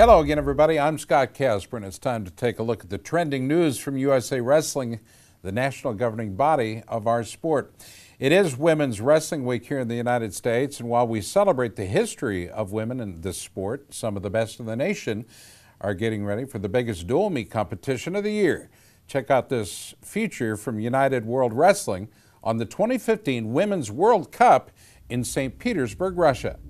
Hello again, everybody. I'm Scott Casper, and it's time to take a look at the trending news from USA Wrestling, the national governing body of our sport. It is Women's Wrestling Week here in the United States, and while we celebrate the history of women in this sport, some of the best in the nation are getting ready for the biggest dual meet competition of the year. Check out this feature from United World Wrestling on the 2015 Women's World Cup in St. Petersburg, Russia.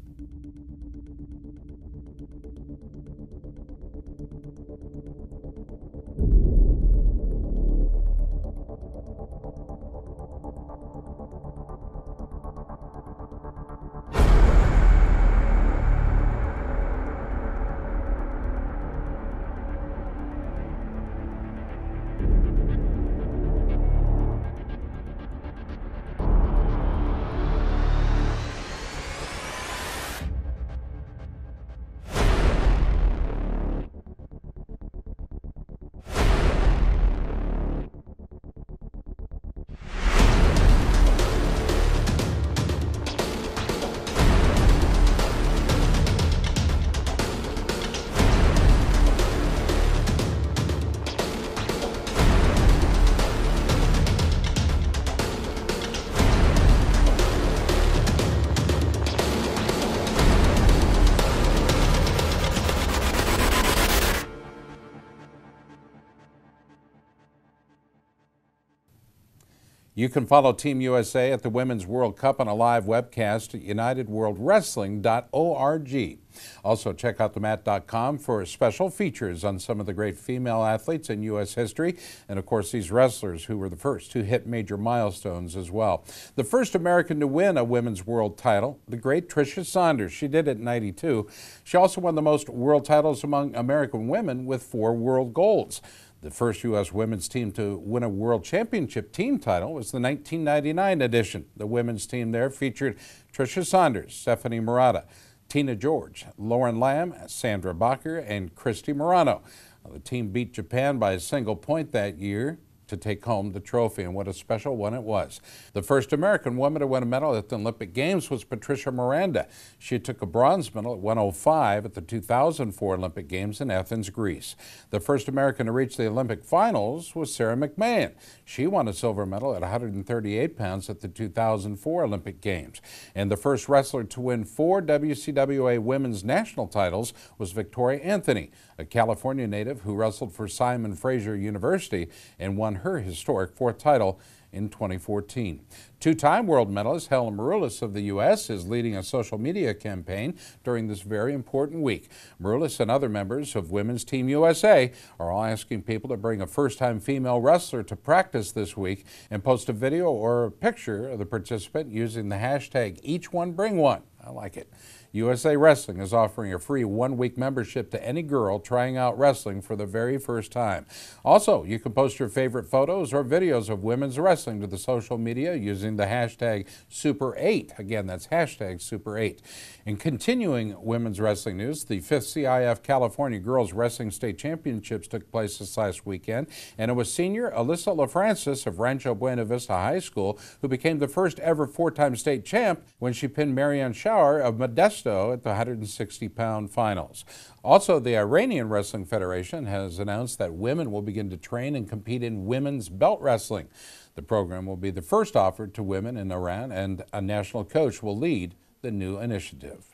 You can follow Team USA at the Women's World Cup on a live webcast at unitedworldwrestling.org. Also, check out themat.com for special features on some of the great female athletes in U.S. history, and of course these wrestlers who were the first to hit major milestones as well. The first American to win a women's world title, the great Tricia Saunders. She did it in '92. She also won the most world titles among American women with 4 world golds. The first U.S. women's team to win a world championship team title was the 1999 edition. The women's team there featured Tricia Saunders, Stephanie Murata, Tina George, Lauren Lamb, Sandra Bacher, and Christy Morano. The team beat Japan by a single point that year to take home the trophy, and what a special one it was. The first American woman to win a medal at the Olympic Games was Patricia Miranda. She took a bronze medal at 105 at the 2004 Olympic Games in Athens, Greece. The first American to reach the Olympic finals was Sarah McMahon. She won a silver medal at 138 pounds at the 2004 Olympic Games. And the first wrestler to win 4 WCWA women's national titles was Victoria Anthony, a California native who wrestled for Simon Fraser University and won her historic 4th title in 2014. Two-time world medalist Helen Maroulis of the U.S. is leading a social media campaign during this very important week. Maroulis and other members of Women's Team USA are all asking people to bring a first-time female wrestler to practice this week and post a video or a picture of the participant using the hashtag #EachOneBringOne. I like it. USA Wrestling is offering a free 1-week membership to any girl trying out wrestling for the very first time. Also, you can post your favorite photos or videos of women's wrestling to the social media using the hashtag Super8. Again, that's hashtag Super8. In continuing women's wrestling news, the 5th CIF California Girls Wrestling State Championships took place this last weekend, and it was senior Alyssa LaFrancis of Rancho Buena Vista High School who became the first ever 4-time state champ when she pinned Marianne Schauer of Modesto at the 160-pound finals. Also, the Iranian Wrestling Federation has announced that women will begin to train and compete in women's belt wrestling. The program will be the first offered to women in Iran, and a national coach will lead the new initiative.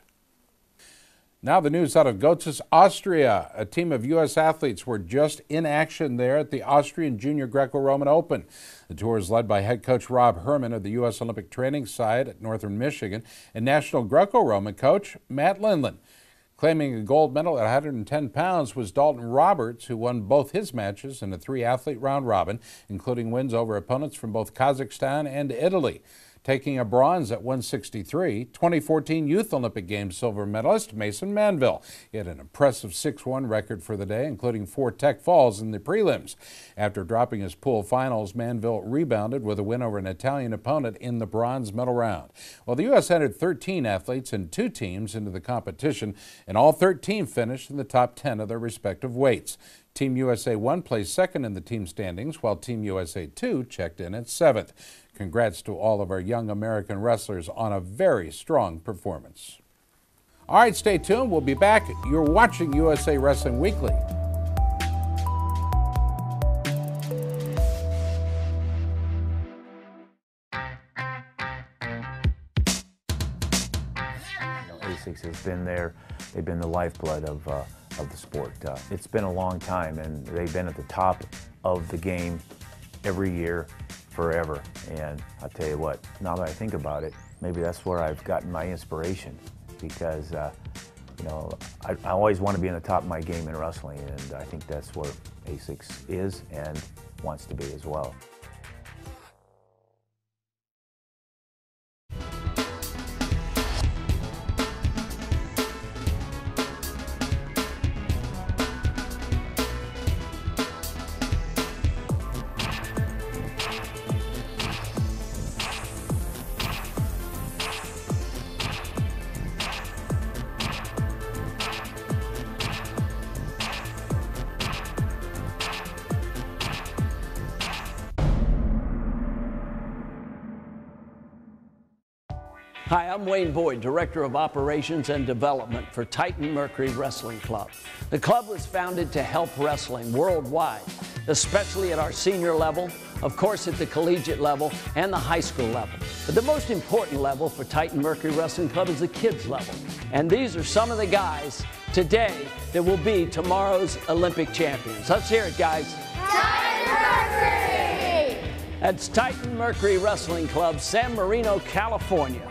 Now the news out of Gotha, Austria. A team of U.S. athletes were just in action there at the Austrian Junior Greco-Roman Open. The tour is led by head coach Rob Herman of the U.S. Olympic Training Side at Northern Michigan and National Greco-Roman coach Matt Lindland. Claiming a gold medal at 110 pounds was Dalton Roberts, who won both his matches in a 3-athlete round robin, including wins over opponents from both Kazakhstan and Italy. Taking a bronze at 163, 2014 Youth Olympic Games silver medalist Mason Manville. He had an impressive 6-1 record for the day, including 4 tech falls in the prelims. After dropping his pool finals, Manville rebounded with a win over an Italian opponent in the bronze medal round. Well, the U.S. entered 13 athletes and 2 teams into the competition, and all 13 finished in the top 10 of their respective weights. Team USA 1 placed second in the team standings, while Team USA 2 checked in at 7th. Congrats to all of our young American wrestlers on a very strong performance. All right, stay tuned. We'll be back. You're watching USA Wrestling Weekly. ASICS has been there. They've been the lifeblood of the sport. It's been a long time, and they've been at the top of the game every year, forever. And I'll tell you what, now that I think about it, maybe that's where I've gotten my inspiration, because you know, I always want to be in the top of my game in wrestling, and I think that's where ASICS is and wants to be as well. Hi, I'm Wayne Boyd, Director of Operations and Development for Titan Mercury Wrestling Club. The club was founded to help wrestling worldwide, especially at our senior level, of course at the collegiate level, and the high school level. But the most important level for Titan Mercury Wrestling Club is the kids level. And these are some of the guys today that will be tomorrow's Olympic champions. Let's hear it, guys. Titan Mercury! That's Titan Mercury Wrestling Club, San Marino, California.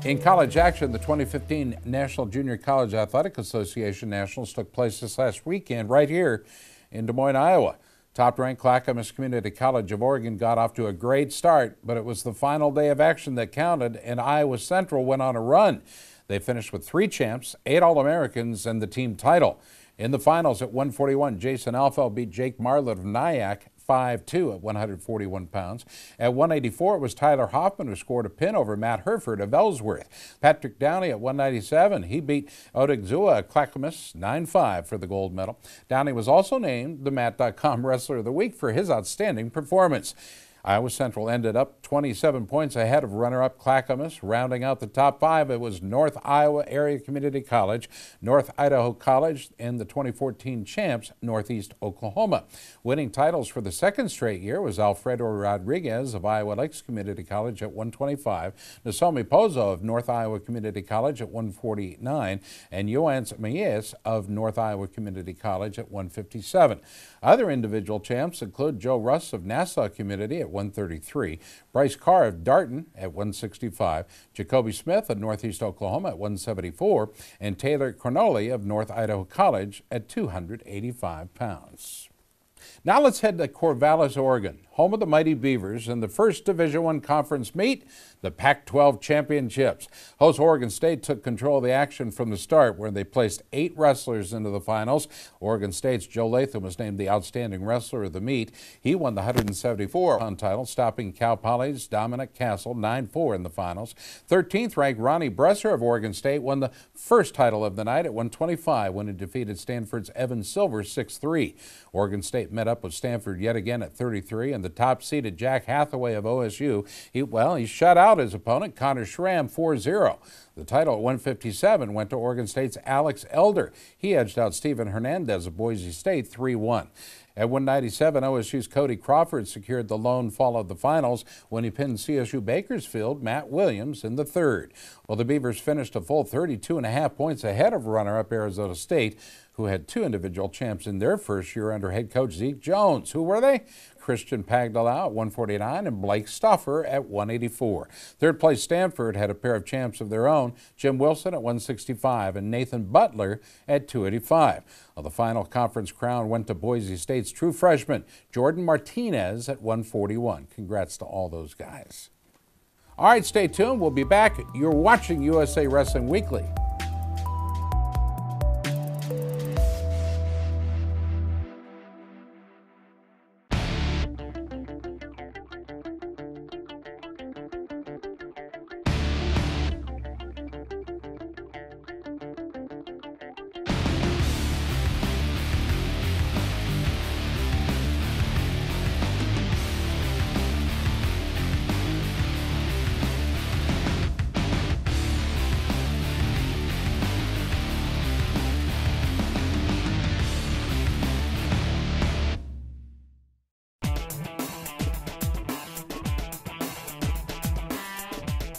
In college action, the 2015 National Junior College Athletic Association Nationals took place this last weekend right here in Des Moines, Iowa. Top-ranked Clackamas Community College of Oregon got off to a great start, but it was the final day of action that counted, and Iowa Central went on a run. They finished with 3 champs, 8 All-Americans, and the team title. In the finals at 141, Jason Alfeld beat Jake Marlett of Nyack 5-2 at 141 pounds. At 184, it was Tyler Hoffman who scored a pin over Matt Herford of Ellsworth. Patrick Downey at 197, he beat Odigzua of Clackamas 9-5 for the gold medal. Downey was also named the Matt.com Wrestler of the Week for his outstanding performance. Iowa Central ended up 27 points ahead of runner-up Clackamas. Rounding out the top 5, it was North Iowa Area Community College, North Idaho College, and the 2014 champs, Northeast Oklahoma. Winning titles for the second straight year was Alfredo Rodriguez of Iowa Lakes Community College at 125, Nasomi Pozo of North Iowa Community College at 149, and Yoans Mayes of North Iowa Community College at 157. Other individual champs include Joe Russ of Nassau Community at 133, Bryce Carr of Darton at 165, Jacoby Smith of Northeast Oklahoma at 174, and Taylor Cornoli of North Idaho College at 285 pounds. Now let's head to Corvallis, Oregon, home of the Mighty Beavers in the first Division I conference meet, the Pac-12 Championships. Host Oregon State took control of the action from the start, where they placed 8 wrestlers into the finals. Oregon State's Joe Latham was named the outstanding wrestler of the meet. He won the 174-pound title, stopping Cal Poly's Dominic Castle 9-4 in the finals. 13th ranked Ronnie Bresser of Oregon State won the first title of the night at 125 when he defeated Stanford's Evan Silver 6-3. Oregon State met up with Stanford yet again at 33, and the top-seeded Jack Hathaway of OSU, he shut out his opponent, Connor Schramm, 4-0. The title at 157 went to Oregon State's Alex Elder. He edged out Stephen Hernandez of Boise State 3-1. At 197, OSU's Cody Crawford secured the lone fall of the finals when he pinned CSU Bakersfield Matt Williams in the third. Well, the Beavers finished a full 32.5 points ahead of runner-up Arizona State, who had 2 individual champs in their first year under head coach Zeke Jones. Who were they? Christian Pagdala at 149 and Blake Stoffer at 184. Third place Stanford had a pair of champs of their own, Jim Wilson at 165 and Nathan Butler at 285. Well, the final conference crown went to Boise State's true freshman, Jordan Martinez at 141. Congrats to all those guys. All right, stay tuned. We'll be back. You're watching USA Wrestling Weekly.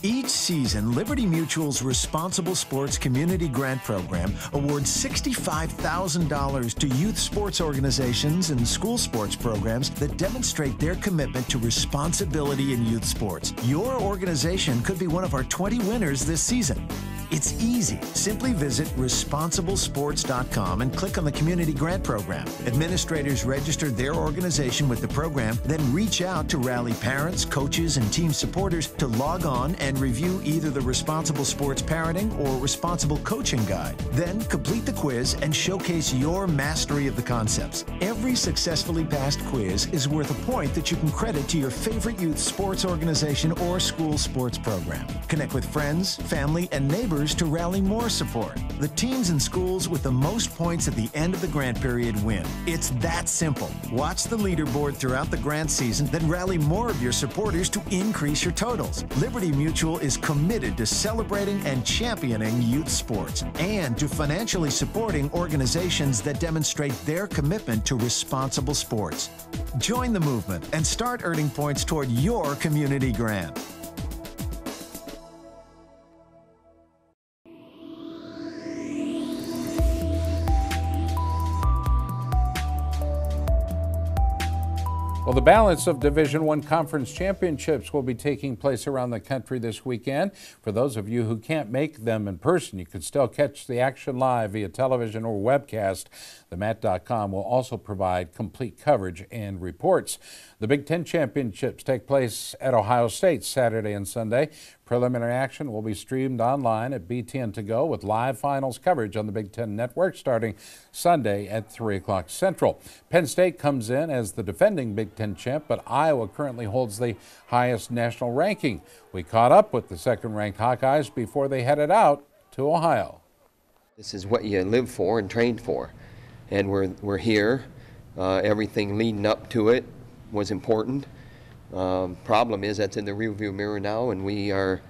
Each season, Liberty Mutual's Responsible Sports Community Grant Program awards $65,000 to youth sports organizations and school sports programs that demonstrate their commitment to responsibility in youth sports. Your organization could be one of our 20 winners this season. It's easy. Simply visit responsiblesports.com and click on the Community Grant Program. Administrators register their organization with the program, then reach out to rally parents, coaches, and team supporters to log on and review either the Responsible Sports Parenting or Responsible Coaching Guide. Then complete the quiz and showcase your mastery of the concepts. Every successfully passed quiz is worth a point that you can credit to your favorite youth sports organization or school sports program. Connect with friends, family, and neighbors to rally more support. The teams and schools with the most points at the end of the grant period win. It's that simple. Watch the leaderboard throughout the grant season, then rally more of your supporters to increase your totals. Liberty Mutual is committed to celebrating and championing youth sports and to financially supporting organizations that demonstrate their commitment to responsible sports. Join the movement and start earning points toward your community grant. Well, the balance of Division I conference championships will be taking place around the country this weekend. For those of you who can't make them in person, you can still catch the action live via television or webcast. TheMat.com will also provide complete coverage and reports. The Big Ten championships take place at Ohio State Saturday and Sunday. Preliminary action will be streamed online at BTN To Go with live finals coverage on the Big Ten Network starting Sunday at 3 o'clock Central. Penn State comes in as the defending Big Ten champ, but Iowa currently holds the highest national ranking. We caught up with the second-ranked Hawkeyes before they headed out to Ohio. This is what you live for and trained for, and we're here. Everything leading up to it was important. Problem is that's in the rearview mirror now, and we are,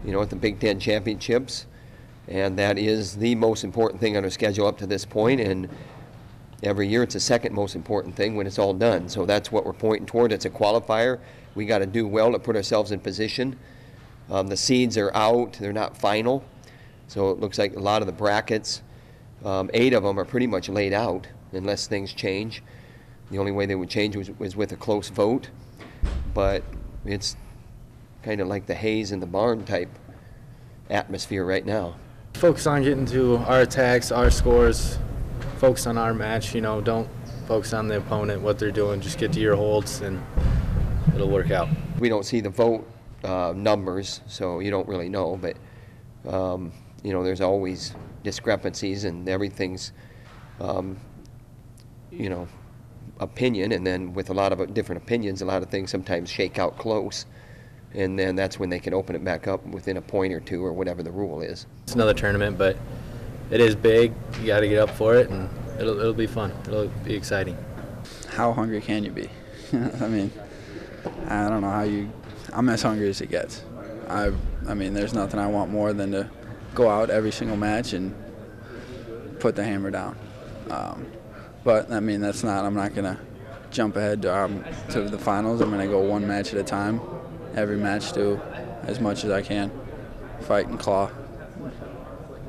at the Big Ten championships, and that is the most important thing on our schedule up to this point. And every year it's the second most important thing when it's all done. So that's what we're pointing toward. It's a qualifier. We got to do well to put ourselves in position. The seeds are out; they're not final. So it looks like a lot of the brackets, 8 of them are pretty much laid out unless things change. The only way they would change was with a close vote. But it's kind of like the haze in the barn type atmosphere right now. Focus on getting to our attacks, our scores, focus on our match, don't focus on the opponent, what they're doing, just get to your holds and it'll work out. We don't see the vote numbers, so you don't really know, but there's always discrepancies and everything's opinion, and then with a lot of different opinions, a lot of things sometimes shake out close, and then that's when they can open it back up within a point or two or whatever the rule is. It's another tournament, but it is big. You got to get up for it, and it'll be fun. It'll be exciting. How hungry can you be? I mean, I don't know how I'm as hungry as it gets. I mean, there's nothing I want more than to go out every single match and put the hammer down. But I mean, I'm not gonna jump ahead to the finals. I'm gonna go one match at a time. Every match, do as much as I can, fight and claw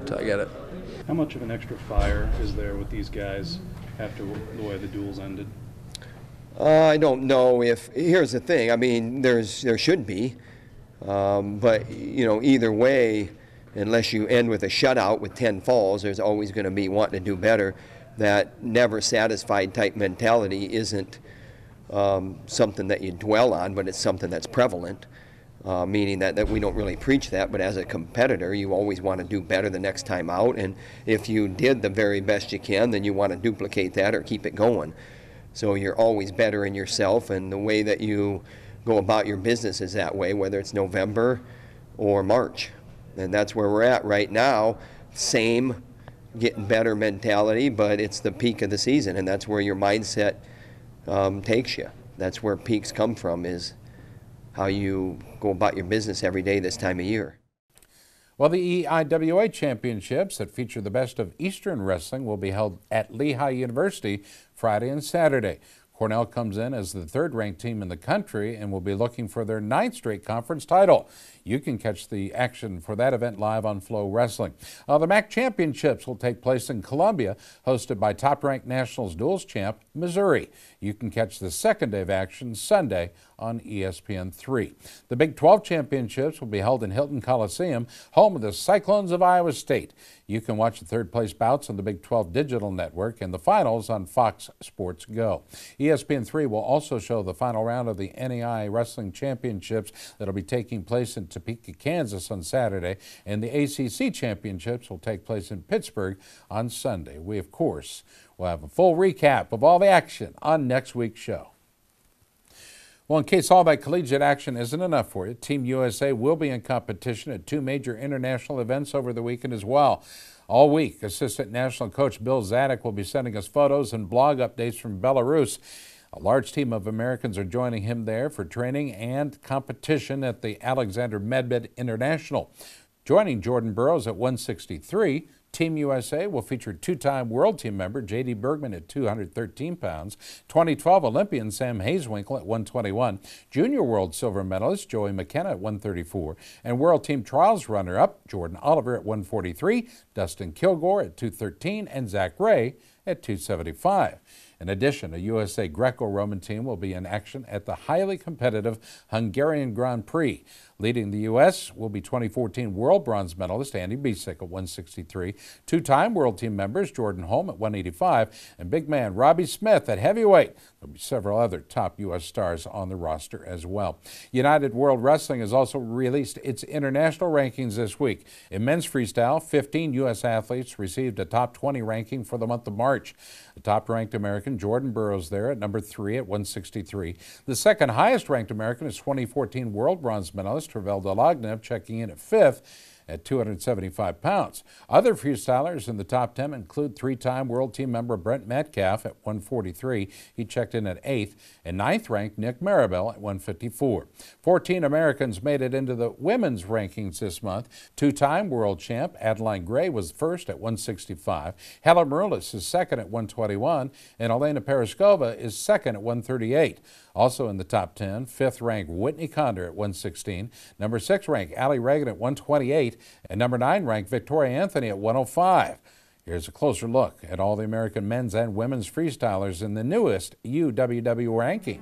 until I get it. How much of an extra fire is there with these guys after the way the duels ended? I don't know if. Here's the thing. I mean, there should be, but either way, unless you end with a shutout with 10 falls, there's always going to be wanting to do better. That never satisfied type mentality isn't something that you dwell on, but it's something that's prevalent, meaning that we don't really preach that, but as a competitor, you always want to do better the next time out, and if you did the very best you can, then you want to duplicate that or keep it going. So you're always better in yourself, and the way that you go about your business is that way, whether it's November or March. And that's where we're at right now. Same getting better mentality, but it's the peak of the season, and that's where your mindset takes you. That's where peaks come from, is how you go about your business every day this time of year. Well, the EIWA championships that feature the best of Eastern wrestling will be held at Lehigh University Friday and Saturday. Cornell comes in as the third-ranked team in the country and will be looking for their 9th straight conference title. You can catch the action for that event live on Flow Wrestling. The MAC Championships will take place in Columbia, hosted by top-ranked Nationals duels champ Missouri. You can catch the second day of action Sunday on ESPN3. The Big 12 Championships will be held in Hilton Coliseum, home of the Cyclones of Iowa State. You can watch the third-place bouts on the Big 12 Digital Network and the finals on Fox Sports Go. ESPN3 will also show the final round of the NAI Wrestling Championships that will be taking place in Topeka, Kansas on Saturday, and the ACC Championships will take place in Pittsburgh on Sunday. We, of course, will have a full recap of all the action on next week's show. Well, in case all that collegiate action isn't enough for you, Team USA will be in competition at 2 major international events over the weekend as well. All week, Assistant National Coach Bill Zadek will be sending us photos and blog updates from Belarus. A large team of Americans are joining him there for training and competition at the Alexander Medved International. Joining Jordan Burroughs at 163, Team USA will feature 2-time world team member J.D. Bergman at 213 pounds, 2012 Olympian Sam Hazewinkle at 121, junior world silver medalist Joey McKenna at 134, and world team trials runner-up Jordan Oliver at 143, Dustin Kilgore at 213, and Zach Ray at 275. In addition, a USA Greco-Roman team will be in action at the highly competitive Hungarian Grand Prix. Leading the U.S. will be 2014 world bronze medalist Andy Bisek at 163, 2-time world team members Jordan Holm at 185, and big man Robbie Smith at heavyweight. There'll be several other top U.S. stars on the roster as well. United World Wrestling has also released its international rankings this week. In men's freestyle, 15 U.S. athletes received a top 20 ranking for the month of March. The top-ranked American Jordan Burroughs there at number 3 at 163. The second highest-ranked American is 2014 world bronze medalist Travel Delagnev, checking in at 5th at 275 pounds. Other freestylers in the top 10 include 3-time world team member Brent Metcalf at 143. He checked in at 8th, and 9th-ranked Nick Maribel at 154. 14 Americans made it into the women's rankings this month. 2-time world champ Adeline Gray was first at 165. Helen Maroulis is second at 121, and Elena Paraskova is second at 138. Also in the top 10, 5th-ranked Whitney Condor at 116, number 6th-ranked Allie Reagan at 128, and number 9th-ranked Victoria Anthony at 105. Here's a closer look at all the American men's and women's freestylers in the newest UWW rankings.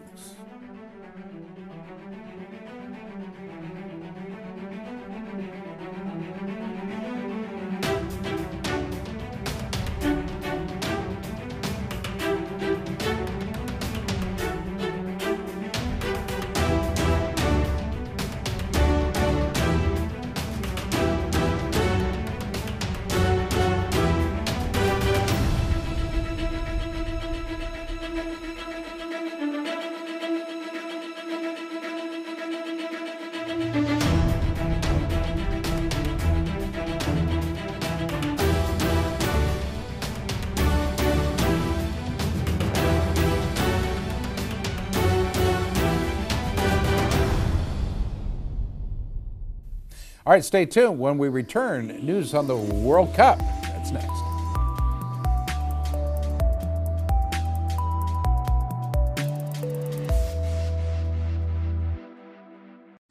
All right, stay tuned. When we return, news on the World Cup. That's next.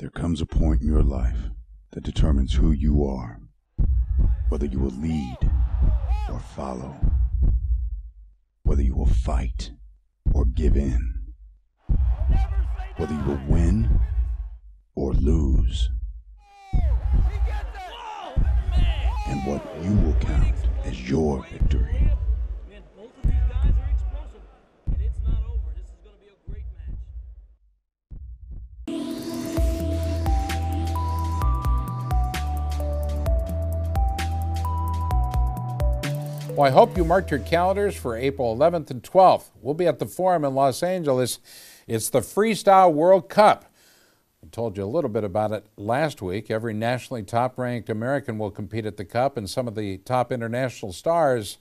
There comes a point in your life that determines who you are, whether you will lead or follow, whether you will fight or give in, whether you will win or lose, and what you will count as your victory. Both of these guys are explosive, and it's not over. This is going to be a great match. Well, I hope you marked your calendars for April 11th and 12th. We'll be at the Forum in Los Angeles. It's the Freestyle World Cup. I told you a little bit about it last week. Every nationally top-ranked American will compete at the Cup, and some of the top international stars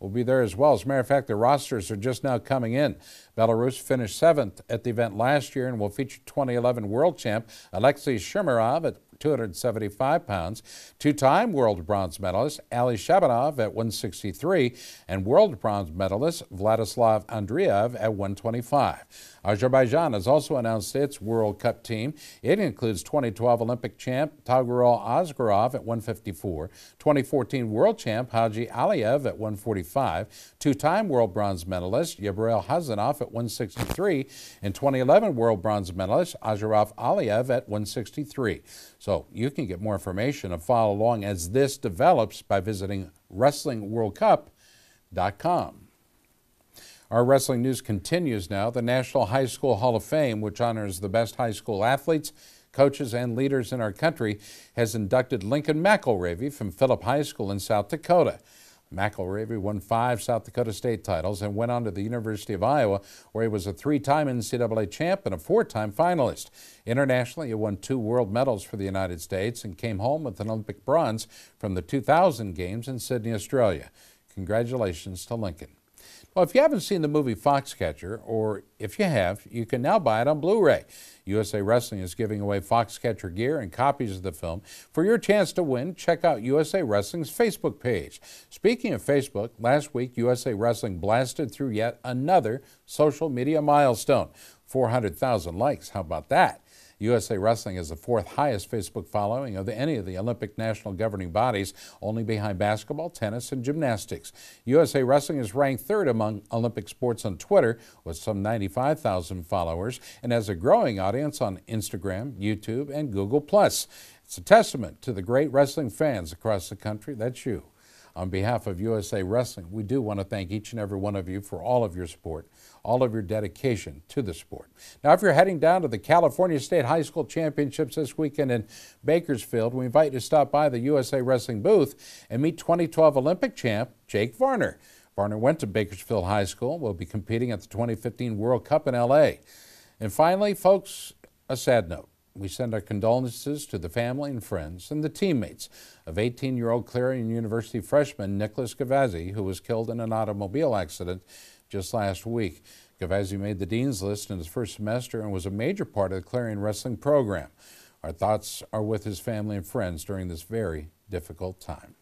will be there as well. As a matter of fact, the rosters are just now coming in. Belarus finished 7th at the event last year and will feature 2011 world champ Alexei Shemirov at 275 pounds. Two-time world bronze medalist Ali Shabanov at 163 and world bronze medalist Vladislav Andreev at 125. Azerbaijan has also announced its World Cup team. It includes 2012 Olympic champ Tagural Asgarov at 154, 2014 world champ Haji Aliyev at 145, two-time world bronze medalist Yabril Hazanov at 163, and 2011 world bronze medalist Ashraf Aliyev at 163. So you can get more information and follow along as this develops by visiting WrestlingWorldCup.com. Our wrestling news continues now. The National High School Hall of Fame, which honors the best high school athletes, coaches, and leaders in our country, has inducted Lincoln McElravy from Phillip High School in South Dakota. McElravy won 5 South Dakota state titles and went on to the University of Iowa, where he was a 3-time NCAA champ and a 4-time finalist. Internationally, he won 2 world medals for the United States and came home with an Olympic bronze from the 2000 Games in Sydney, Australia. Congratulations to Lincoln. Well, if you haven't seen the movie Foxcatcher, or if you have, you can now buy it on Blu-ray. USA Wrestling is giving away Foxcatcher gear and copies of the film. For your chance to win, check out USA Wrestling's Facebook page. Speaking of Facebook, last week USA Wrestling blasted through yet another social media milestone. 400,000 likes. How about that? USA Wrestling is the 4th highest Facebook following of any of the Olympic national governing bodies, only behind basketball, tennis, and gymnastics. USA Wrestling is ranked 3rd among Olympic sports on Twitter with some 95,000 followers and has a growing audience on Instagram, YouTube, and Google+. It's a testament to the great wrestling fans across the country. That's you. On behalf of USA Wrestling, we do want to thank each and every one of you for all of your support, all of your dedication to the sport. Now, if you're heading down to the California State High School Championships this weekend in Bakersfield, we invite you to stop by the USA Wrestling booth and meet 2012 Olympic champ Jake Varner. Varner went to Bakersfield High School, will be competing at the 2015 World Cup in LA. And finally, folks, a sad note. We send our condolences to the family and friends and the teammates of 18-year-old Clarion University freshman Nicholas Gavazzi, who was killed in an automobile accident just last week. Gavazzi made the dean's list in his first semester and was a major part of the Clarion wrestling program. Our thoughts are with his family and friends during this very difficult time.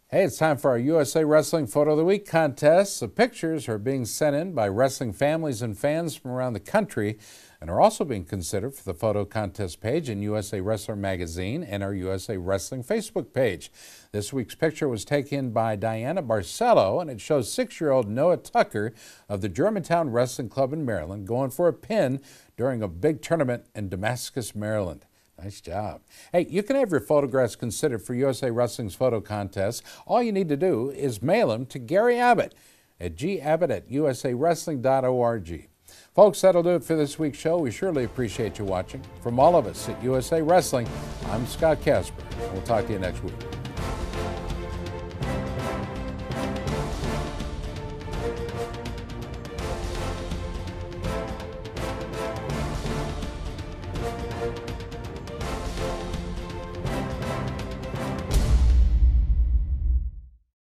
Hey, it's time for our USA Wrestling Photo of the Week contest. The pictures are being sent in by wrestling families and fans from around the country and are also being considered for the photo contest page in USA Wrestler magazine and our USA Wrestling Facebook page. This week's picture was taken by Diana Barcelo, and it shows 6-year-old Noah Tucker of the Germantown Wrestling Club in Maryland going for a pin during a big tournament in Damascus, Maryland. Nice job. Hey, you can have your photographs considered for USA Wrestling's photo contest. All you need to do is mail them to Gary Abbott at gabbott@usawrestling.org. Folks, that'll do it for this week's show. We surely appreciate you watching. From all of us at USA Wrestling, I'm Scott Casper. We'll talk to you next week.